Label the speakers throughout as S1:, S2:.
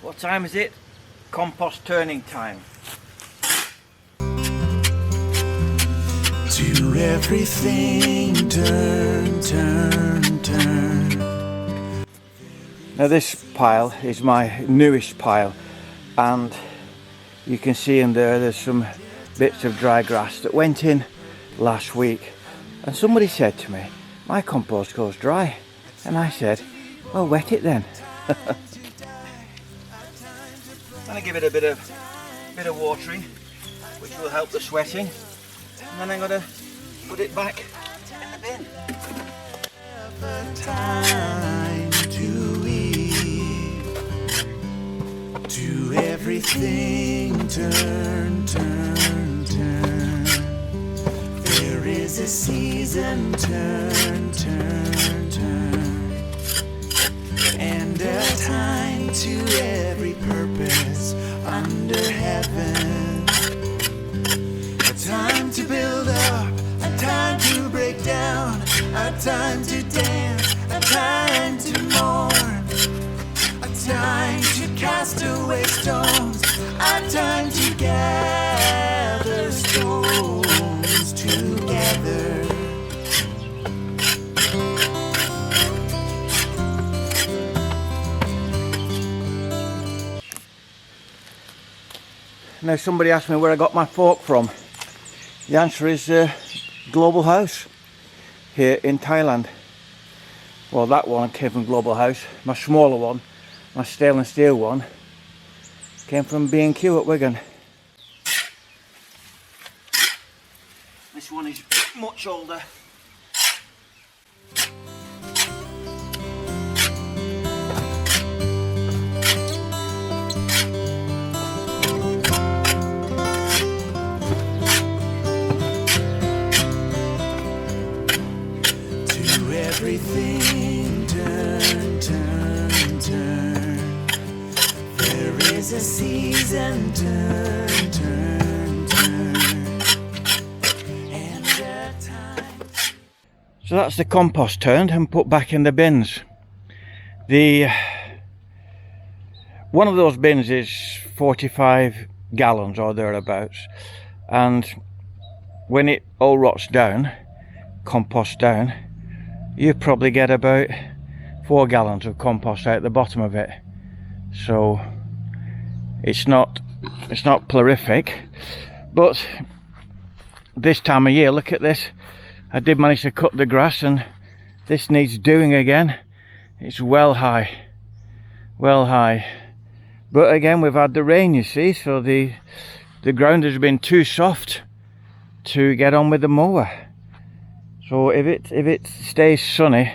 S1: What time is it? Compost turning time.
S2: To everything, turn, turn, turn.
S1: Now this pile is my newest pile, and you can see in there's some bits of dry grass that went in last week, and somebody said to me, my compost goes dry, and I said, well, wet it then. And I give it a bit of watering, which will help the sweating, and then I'm going to put it back in the bin.
S2: Time to eat. To everything, turn, turn, turn. There is a season, turn, turn, turn. And a time to every purpose under heaven. A time to build up, a time to break down, a time to dance, a time to mourn, a time to cast away stones, a time to gather stones together.
S1: Now somebody asked me where I got my fork from. The answer is Global House here in Thailand. Well, that one came from Global House. My smaller one, my stainless steel one, came from B&Q at Wigan. This one is much older.
S2: Everything, turn, turn, turn. There is a season, turn, turn, turn. And a time.
S1: So that's the compost turned and put back in the bins. One of those bins is 45 gallons or thereabouts, and when it all rots down, compost down, you probably get about 4 gallons of compost out the bottom of it. So it's not plurific, but this time of year, look at this, I did manage to cut the grass, and this needs doing again. It's well high, but again we've had the rain, you see, so the ground has been too soft to get on with the mower. So if it stays sunny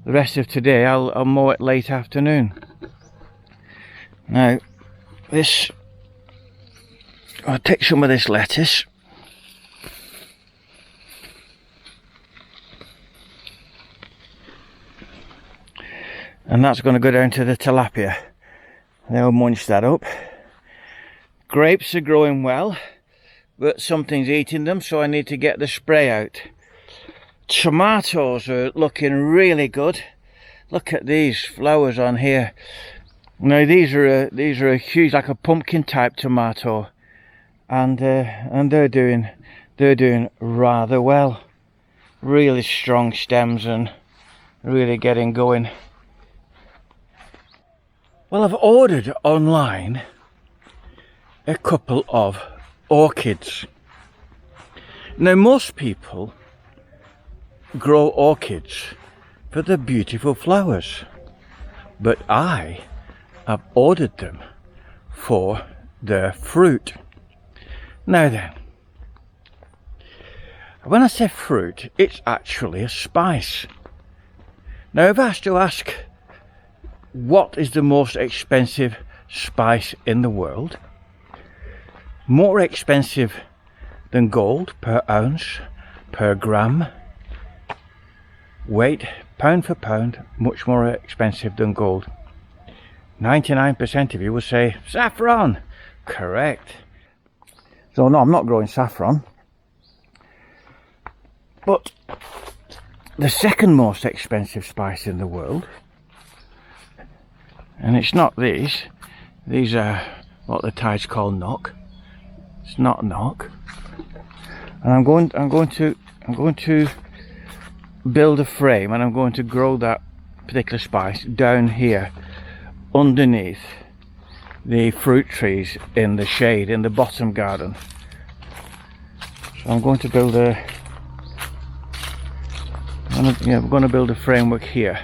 S1: the rest of today, I'll mow it late afternoon. Now I'll take some of this lettuce. And that's going to go down to the tilapia. They'll munch that up. Grapes are growing well, but something's eating them, so I need to get the spray out. Tomatoes are looking really good. Look at these flowers on here. Now these are a huge, like a pumpkin type tomato, and they're doing rather well. Really strong stems and really getting going. Well, I've ordered online a couple of orchids. Now most people grow orchids for the beautiful flowers, but I have ordered them for their fruit. Now then, when I say fruit, it's actually a spice. Now I've asked to ask, what is the most expensive spice in the world? More expensive than gold per ounce, per gram. Weight, pound for pound, much more expensive than gold. 99% of you will say saffron. Correct. So no, I'm not growing saffron. But the second most expensive spice in the world, and it's not these, These are what the Thais call knock. It's not knock. And I'm going to build a frame, and I'm going to grow that particular spice down here underneath the fruit trees in the shade in the bottom garden. So I'm going to build I'm going to build a framework here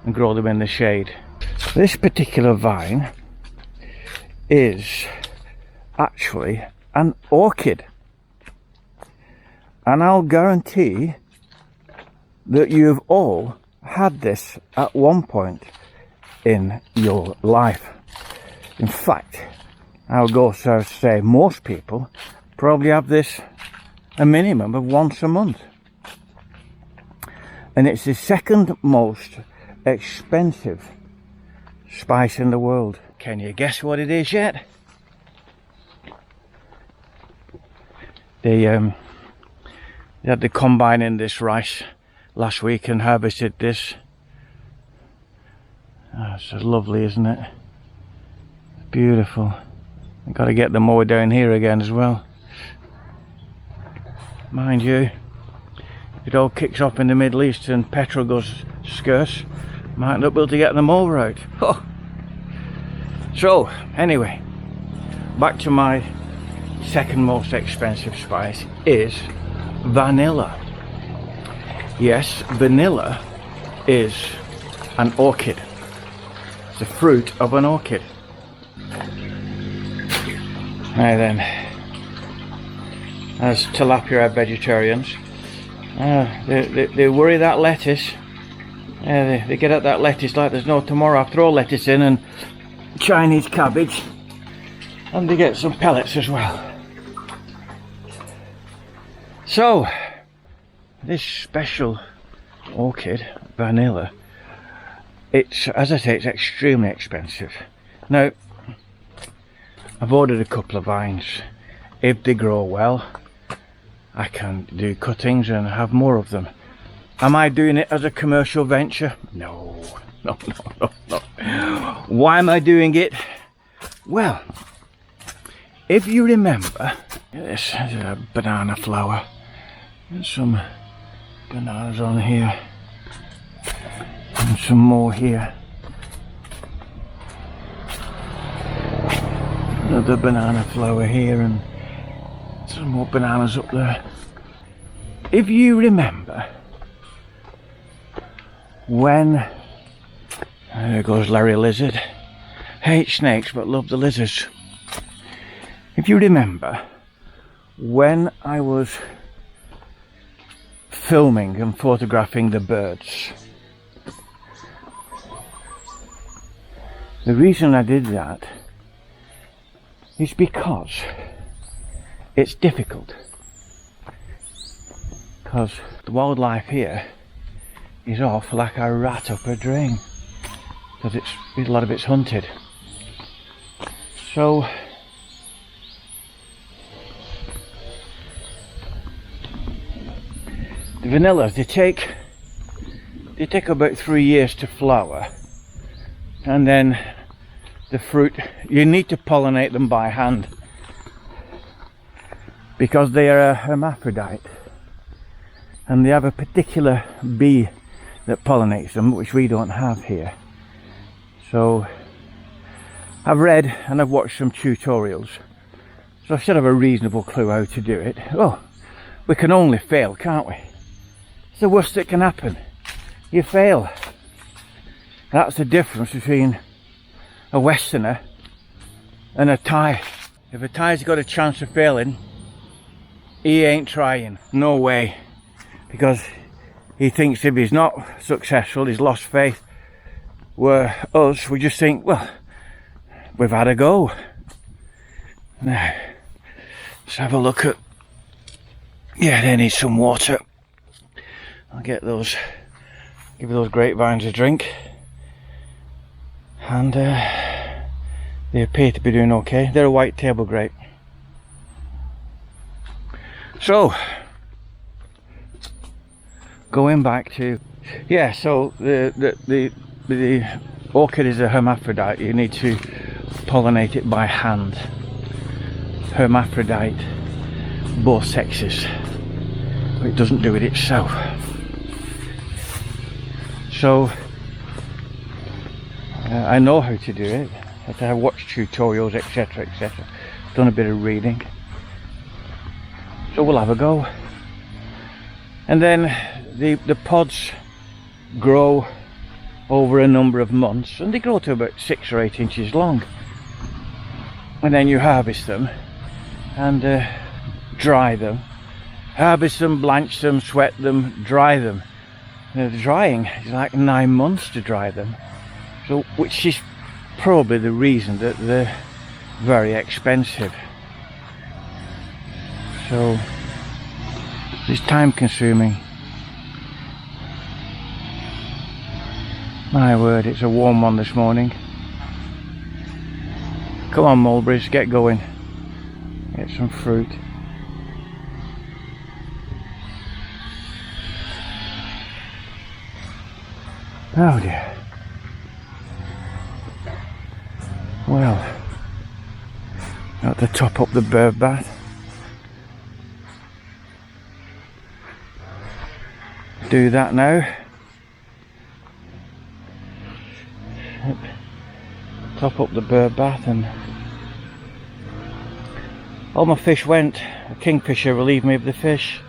S1: and grow them in the shade. This particular vine is actually an orchid, and I'll guarantee that you've all had this at one point in your life. In fact, I'll go so as to say most people probably have this a minimum of once a month. And it's the second most expensive spice in the world. Can you guess what it is yet? They had the combine in this rice last week and harvested this. Oh, it's so lovely, isn't it? Beautiful. I've got to get the mower down here again as well. Mind you, it all kicks off in the Middle East and petrol goes scarce. Might not be able to get the mower out. Oh. So, anyway, back to my second most expensive spice is vanilla. Yes, vanilla is an orchid. It's the fruit of an orchid. Now then, as tilapia are vegetarians, they worry that lettuce. They get at that lettuce like there's no tomorrow. I throw lettuce in and Chinese cabbage, and they get some pellets as well. So, this special orchid, vanilla, it's, as I say, it's extremely expensive. Now, I've ordered a couple of vines. If they grow well, I can do cuttings and have more of them. Am I doing it as a commercial venture? No. Why am I doing it? Well, if you remember, this is a banana flower. There's some bananas on here. And some more here. Another banana flower here, and some more bananas up there. If you remember when, there goes Larry Lizard, hates snakes but love the lizards. If you remember when I was filming and photographing the birds, the reason I did that is because it's difficult, because the wildlife here is off like a rat up a drain, because a lot of it's hunted. So the vanillas, they take about 3 years to flower, and then the fruit, you need to pollinate them by hand because they are a hermaphrodite, and they have a particular bee that pollinates them, which we don't have here. So I've read and I've watched some tutorials, so I should have a reasonable clue how to do it. Oh, we can only fail, can't we? It's the worst that can happen. You fail. That's the difference between a Westerner and a Thai. If a Thai's got a chance of failing, he ain't trying. No way. Because he thinks if he's not successful, he's lost faith. Where us, we just think, well, we've had a go. Now, let's have a look at, yeah, they need some water. I'll get those, give those grapevines a drink. And they appear to be doing okay. They're a white table grape. So, going back to, yeah, so the orchid is a hermaphrodite. You need to pollinate it by hand. Hermaphrodite, both sexes, but it doesn't do it itself. So I know how to do it. I've watched tutorials, etc, etc, done a bit of reading, so we'll have a go. And then the pods grow over a number of months, and they grow to about 6 or 8 inches long, and then you harvest them and dry them. Harvest them, blanch them, sweat them, dry them. The drying is like 9 months to dry them, so which is probably the reason that they're very expensive. So it's time consuming. My word, it's a warm one this morning. Come on, mulberries, get going. Get some fruit. Oh dear. Well, got to top up the bird bath. Do that now. Top up the bird bath, and all my fish went. A kingfisher relieved me of the fish,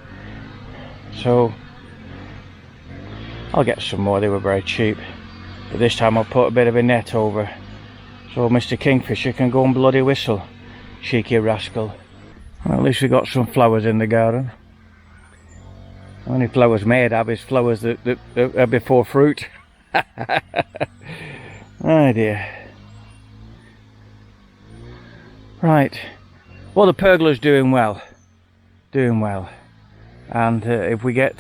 S1: so I'll get some more. They were very cheap, but this time I'll put a bit of a net over so Mr. Kingfisher can go and bloody whistle. Cheeky rascal. Well, at least we got some flowers in the garden. The only flowers made have is flowers that are before fruit. Oh dear. Right, well, the pergola's doing well, and if we get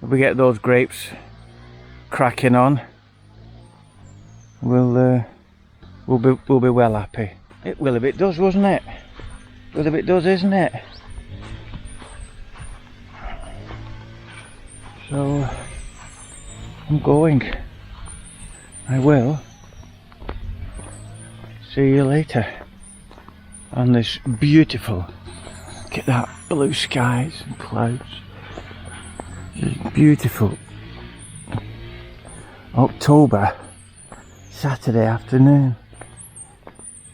S1: those grapes cracking on, we'll be well happy. It will if it does, wasn't it? Will if it does, isn't it? So I'm going. I will. See you later on this beautiful, look at that, blue skies and clouds. This beautiful October Saturday afternoon.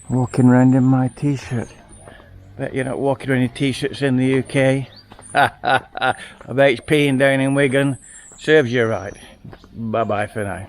S1: Walking around in my t-shirt. Bet you're not walking around in t-shirts in the UK. I bet it's peeing down in Wigan. Serves you right. Bye bye for now.